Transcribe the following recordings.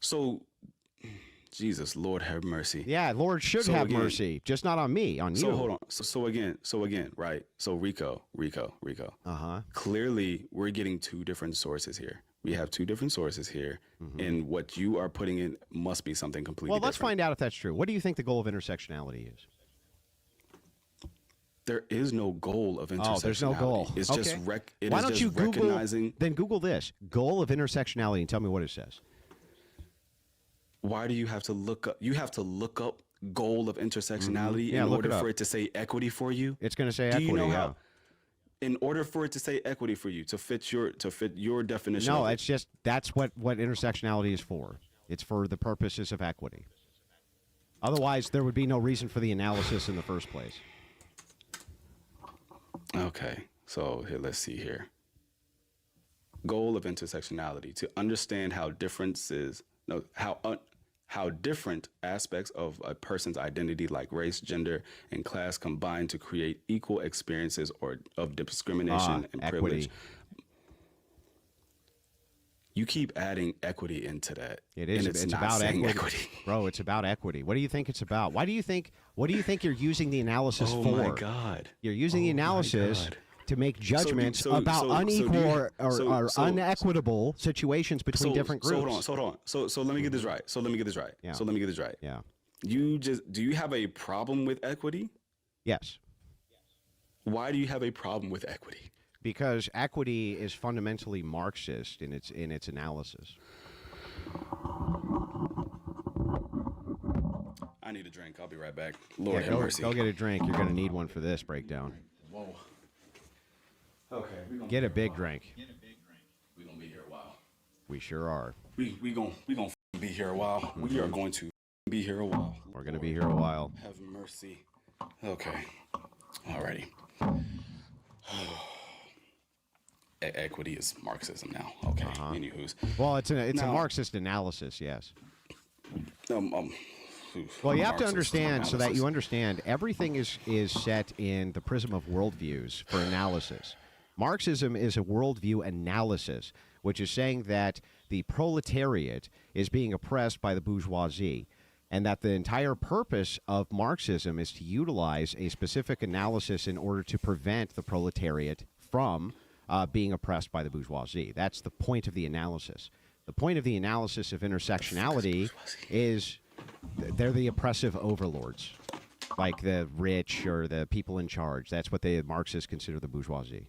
So, Jesus, Lord have mercy. Yeah, Lord should So have again, mercy, just not on me, on so you. hold on. So again, right? So Rico. Uh-huh. Clearly, we're getting two different sources here. We have two different sources here, Mm-hmm. and what you are putting in must be something completely Well, let's different. find out if that's true. What do you think the goal of intersectionality is? There is no goal of intersectionality. Oh, there's no goal. It's Okay. just Why don't you Google, recognizing. then Google this, goal of intersectionality, and tell me what it says. Why do you have to look up? You have to look up goal of intersectionality Yeah, in look order it up. for it to say equity for you. It's going to say Do equity, you know yeah. how? In order for it to say equity for you, to fit your definition. No, of it, it's just, that's what intersectionality is for. It's for the purposes of equity. Otherwise, there would be no reason for the analysis in the first place. Okay, so here, let's see here. Goal of intersectionality: to understand how how different aspects of a person's identity, like race, gender, and class, combine to create equal experiences or of discrimination and equity. privilege. You keep adding equity into that. It is. And it's not about saying equity. Bro, it's about equity. What do you think it's about? What do you think you're using the analysis Oh for? my God. You're using the Oh my analysis God. to make judgments about unequal or unequitable situations between different groups. Hold on. So let me get this right. Yeah. So let me get this right. Yeah. Do you have a problem with equity? Yes. Why do you have a problem with equity? Because equity is fundamentally Marxist in its analysis. I need a drink. I'll be right back. Lord have go, mercy. go get a drink. You're going to need one for this breakdown. Whoa. Okay. Get a big drink. We're gonna be here a while. We sure are. We gonna be here a while. We are going to be here a while. We're going to be here a while. Have mercy. Okay. Alrighty. Equity is Marxism now. Okay. Anywho's. Well, it's a Marxist analysis, yes. Well, you have to understand, so that you understand, everything is set in the prism of worldviews for analysis. Marxism is a worldview analysis, which is saying that the proletariat is being oppressed by the bourgeoisie, and that the entire purpose of Marxism is to utilize a specific analysis in order to prevent the proletariat from being oppressed by the bourgeoisie. That's the point of the analysis. The point of the analysis of intersectionality is they're the oppressive overlords, like the rich or the people in charge. That's what the Marxists consider the bourgeoisie.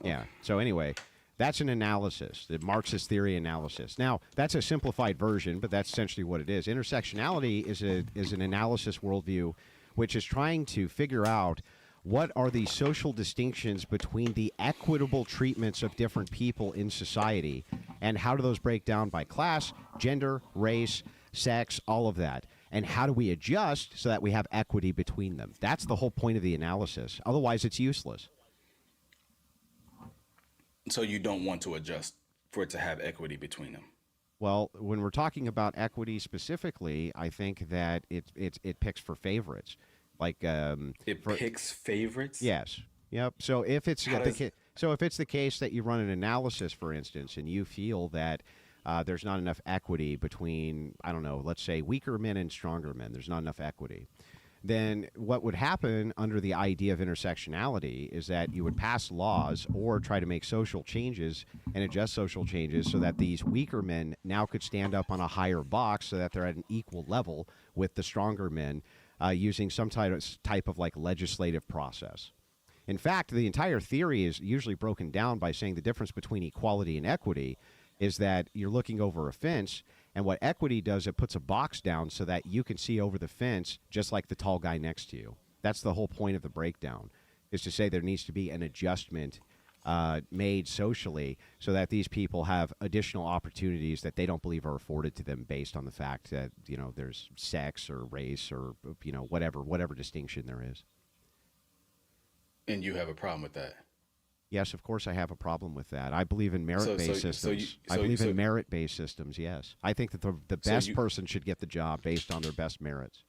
Yeah. So anyway, that's an analysis, the Marxist theory analysis. Now, that's a simplified version, but that's essentially what it is. Intersectionality is an analysis worldview which is trying to figure out what are the social distinctions between the equitable treatments of different people in society, and how do those break down by class, gender, race, sex, all of that. And how do we adjust so that we have equity between them? That's the whole point of the analysis. Otherwise, it's useless. So you don't want to adjust for it to have equity between them? Well, when we're talking about equity specifically, I think that it picks for favorites. Like picks favorites? Yes. Yep. So if it's the case that you run an analysis, for instance, and you feel that there's not enough equity between, I don't know, let's say weaker men and stronger men, there's not enough equity, then what would happen under the idea of intersectionality is that you would pass laws or try to make social changes and adjust social changes so that these weaker men now could stand up on a higher box so that they're at an equal level with the stronger men, using some type of like legislative process. In fact, the entire theory is usually broken down by saying the difference between equality and equity is that you're looking over a fence, and what equity does, it puts a box down so that you can see over the fence just like the tall guy next to you. That's the whole point of the breakdown, is to say there needs to be an adjustment made socially so that these people have additional opportunities that they don't believe are afforded to them based on the fact that, you know, there's sex or race or, you know, whatever distinction there is. And you have a problem with that? Yes, of course I have a problem with that. I believe in merit-based systems. I believe in merit-based systems, yes. I think that the best person should get the job based on their best merits.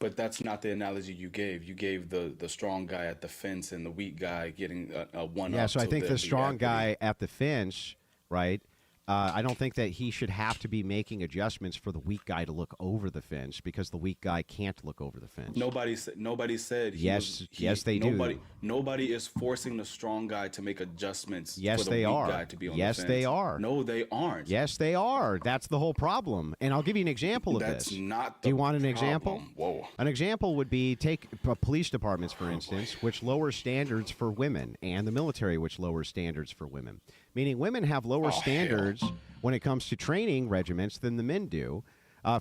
But that's not the analogy you gave. You gave the strong guy at the fence and the weak guy getting a one Yeah, up. so I think the strong guy at the fence, right? I don't think that he should have to be making adjustments for the weak guy to look over the fence because the weak guy can't look over the fence. Nobody said. Nobody said. Yes, they do. Nobody is forcing the strong guy to make adjustments. Yes, for the they weak are. Guy to be on Yes, the fence. they are. No, they aren't. Yes, they are. That's the whole problem. And I'll give you an example of That's this. not. Do you the want an problem. example? Whoa. An example would be take police departments, for instance, which lower standards for women, and the military, which lowers standards for women. Meaning women have lower standards when it comes to training regiments than the men do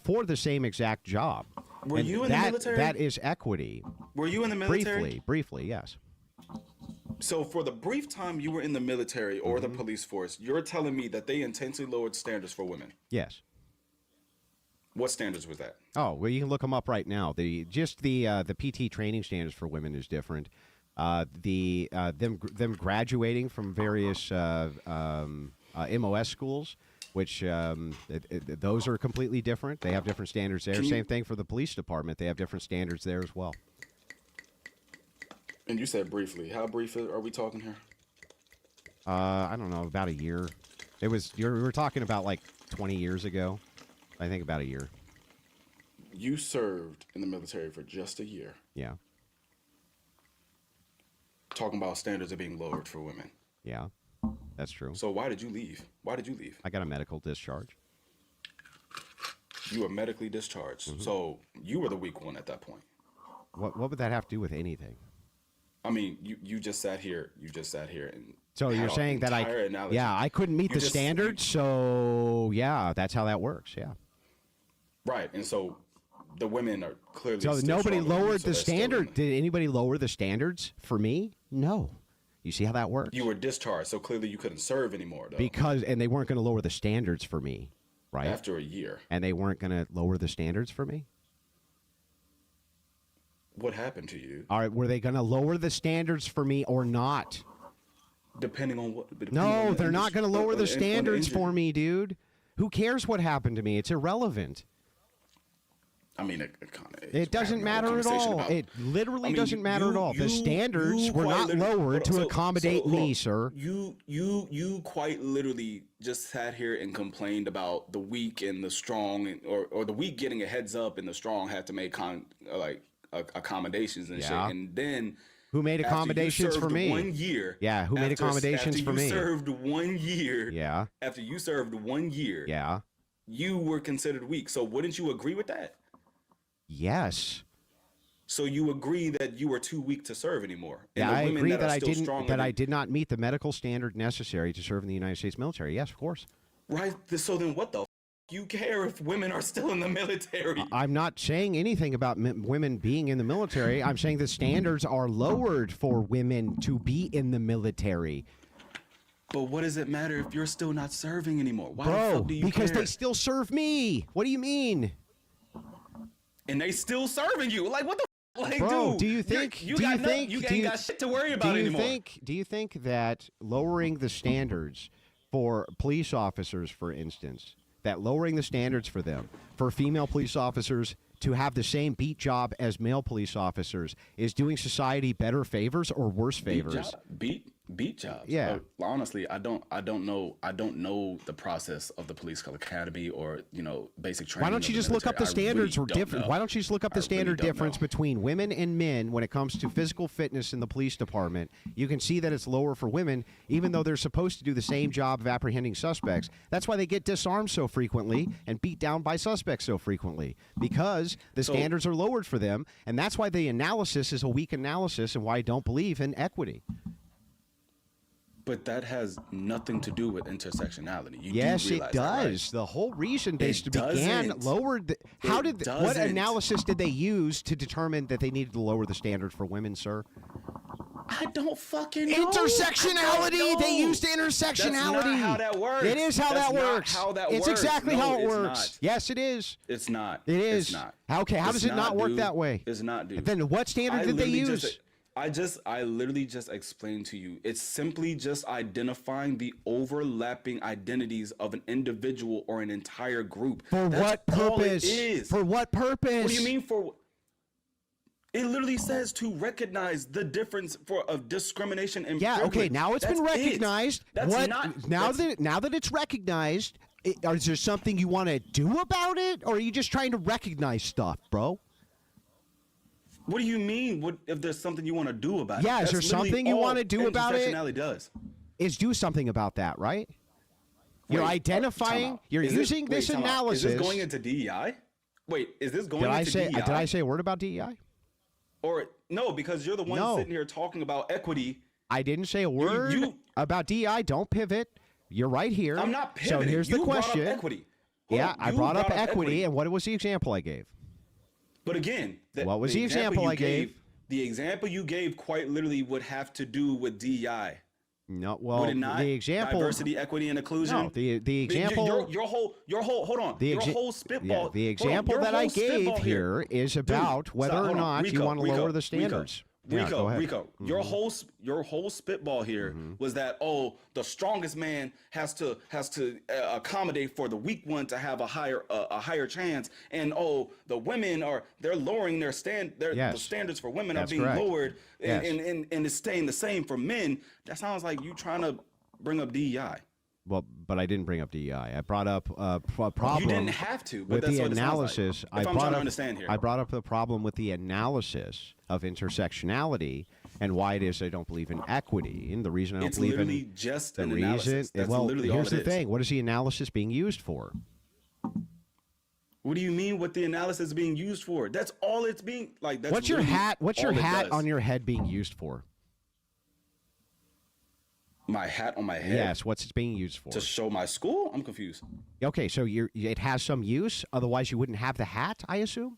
for the same exact job. Were you in the military? That is equity. Were you in the military? Briefly, yes. So for the brief time you were in the military or the police force, you're telling me that they intentionally lowered standards for women? Yes. What standards was that? Oh, well, you can look them up right now. The PT training standards for women is different. Them graduating from various MOS schools, which those are completely different. They have different standards there. Same thing for the police department. They have different standards there as well. And you said briefly. How brief are we talking here? I don't know, about a year. We were talking about like 20 years ago. I think about a year. You served in the military for just a year. Yeah. Talking about standards are being lowered for women. Yeah, that's true. So why did you leave? Why did you leave? I got a medical discharge. You were medically discharged. So you were the weak one at that point. What would that have to do with anything? I mean, you just sat here. You just sat here and. So you're saying that I couldn't meet the standards. So yeah, that's how that works. Yeah. Right, and so the women are clearly. So nobody lowered the standard. Did anybody lower the standards for me? No. You see how that works? You were discharged, so clearly you couldn't serve anymore, though. And they weren't going to lower the standards for me, right? After a year. And they weren't going to lower the standards for me? What happened to you? All right, were they going to lower the standards for me or not? Depending on what. No, they're not going to lower the standards for me, dude. Who cares what happened to me? It's irrelevant. I mean, it doesn't matter at all. It literally doesn't matter at all. The standards were not lowered to accommodate me, sir. You quite literally just sat here and complained about the weak and the strong, or the weak getting a heads up and the strong had to make accommodations and shit. And then who made accommodations for me? 1 year. Yeah, who made accommodations for me? After you served 1 year. Yeah. After you served 1 year. Yeah. You were considered weak. So wouldn't you agree with that? Yes. So you agree that you were too weak to serve anymore? And yeah, I agree that I did not meet the medical standard necessary to serve in the United States military. Yes, of course. Right. So then what the you care if women are still in the military? I'm not saying anything about women being in the military. I'm saying the standards are lowered for women to be in the military. But what does it matter if you're still not serving anymore? Why the fuck do you because care? They still serve me. What do you mean? And they still serving you. Like, what the like, bro, dude, do you think you ain't got shit to worry about anymore? Do you think that lowering the standards for police officers, for instance, that lowering the standards for them, for female police officers to have the same beat job as male police officers, is doing society better favors or worse favors? Beat jobs. Yeah. Honestly, I don't know the process of the police academy or basic training. Why don't you just look up the standards or difference? Why don't you just look up the standard difference between women and men when it comes to physical fitness in the police department? You can see that it's lower for women, even though they're supposed to do the same job of apprehending suspects. That's why they get disarmed so frequently and beat down by suspects so frequently, because the standards are lowered for them, and that's why the analysis is a weak analysis and why I don't believe in equity. But that has nothing to do with intersectionality. Yes, it does. That, right? The whole reason they began lowered. What analysis did they use to determine that they needed to lower the standard for women, sir? I don't fucking know. Intersectionality. They used intersectionality. That's not how that works. It is how that works. How that it's works. exactly how it works. Not. Yes, it is. It's not. It is. It's not. Okay, how does it not work that way? It's not, dude. Then what standard did they use? I literally just explained to you. It's simply just identifying the overlapping identities of an individual or an entire group. For what purpose? All it is. For what purpose? What do you mean for? It literally says to recognize the difference of discrimination and Yeah, privilege. okay, now it's been recognized. That's not now that it's recognized, is there something you want to do about it, or are you just trying to recognize stuff, bro? What do you mean? What if there's something you want to do about it? Yeah, is there something you want to do about it? Intersectionality does. Is do something about that, right? You're identifying. You're using this analysis. Is this going into DEI? Wait, is this going into DEI? Did I say a word about DEI? Or no, because you're the one sitting here talking about equity. I didn't say a word about DEI. Don't pivot. You're right here. I'm not pivoting. So here's the question. Brought up equity. I brought up equity, and what was the example I gave? But again, what was the example I gave? The example you gave quite literally would have to do with DEI. No, well, would it not? The example, diversity, equity, and inclusion. No, the example, your whole hold on, your whole spitball. Yeah, the example that I gave here is about whether or not you want to lower the standards. Rico, your whole spitball here was that the strongest man has to accommodate for the weak one to have a higher chance, and the women they're lowering the standards for women are being lowered, and it's staying the same for men. That sounds like you trying to bring up DEI. Well, but I didn't bring up DEI. I brought up a problem. You didn't have to, but with that's the what analysis. It sounds like. I'm trying to understand here. I brought up the problem with the analysis of intersectionality and why it is I don't believe in equity. And the reason I don't believe in literally just an analysis. That's literally all it is. Here's the thing. What is the analysis being used for? What do you mean? What the analysis is being used for? That's all it's being like. That's What's your hat? What's your hat does. on your head being used for? My hat on my head? Yes, what's it being used for? To show my school? I'm confused. Okay, so it has some use. Otherwise, you wouldn't have the hat, I assume?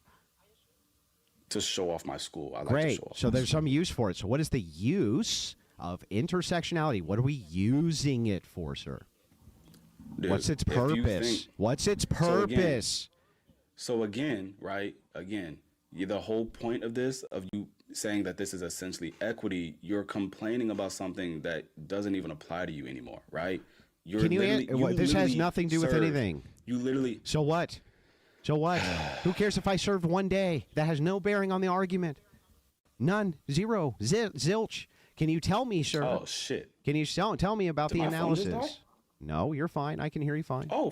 To show off my school. I like Great. to show off So there's some use for it. So what is the use of intersectionality? What are we using it for, sir? Dude, what's its purpose? What's its purpose? So again, right? Again, the whole point of this, of you saying that this is essentially equity, you're complaining about something that doesn't even apply to you anymore, right? This has nothing to do with anything. You literally. So what? So what? Who cares if I served one day? That has no bearing on the argument. None. Zero. Zilch. Can you tell me, sir? Oh, shit. Can you tell me about the analysis? No, you're fine. I can hear you fine. Oh,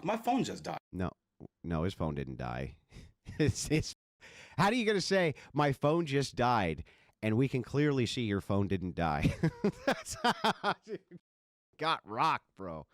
my phone just died. No, his phone didn't die. How are you going to say, my phone just died, and we can clearly see your phone didn't die? Got rocked, bro.